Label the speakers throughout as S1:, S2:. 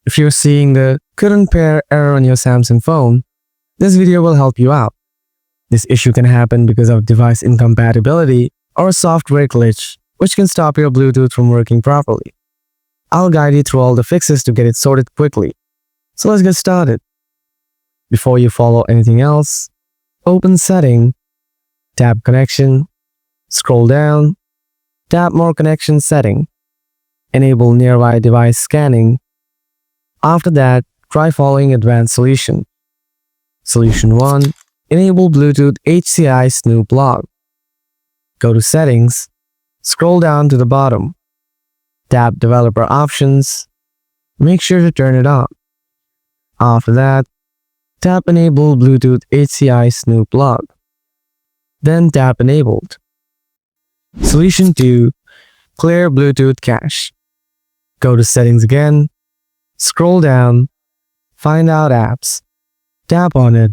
S1: If you're seeing the couldn't pair error on your Samsung phone, this video will help you out. This issue can happen because of device incompatibility or a software glitch, which can stop your Bluetooth from working properly. I'll guide you through all the fixes to get it sorted quickly. So let's get started. Before you follow anything else, open Setting, tap Connection, scroll down, tap More Connection Setting, enable Nearby Device Scanning. After that, try following Advanced Solution. Solution 1. Enable Bluetooth HCI Snoop Log. Go to Settings, scroll down to the bottom, tap Developer Options, make sure to turn it on. After that, tap Enable Bluetooth HCI Snoop Log. Then tap Enabled. Solution 2. Clear Bluetooth Cache. Go to Settings again, scroll down, find out Apps, tap on it,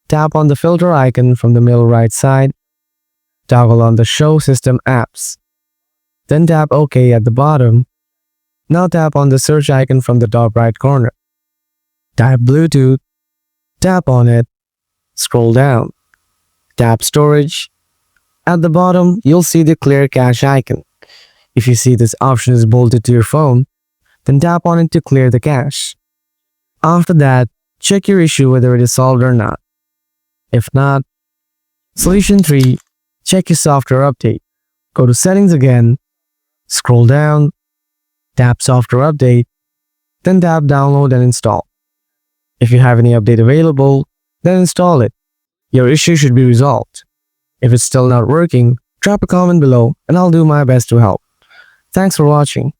S1: tap on the filter icon from the middle right side, toggle on the Show System Apps, then tap OK at the bottom. Now tap on the search icon from the top right corner. Type Bluetooth, tap on it, scroll down, tap Storage. At the bottom, you'll see the Clear Cache icon. If you see this option is bolted to your phone, then tap on it to clear the cache. After that, check your issue whether it is solved or not. If not, Solution 3. Check your software update. Go to Settings again, scroll down, tap Software Update, then tap Download and Install. If you have any update available, then install it. Your issue should be resolved. If it's still not working, drop a comment below and I'll do my best to help. Thanks for watching.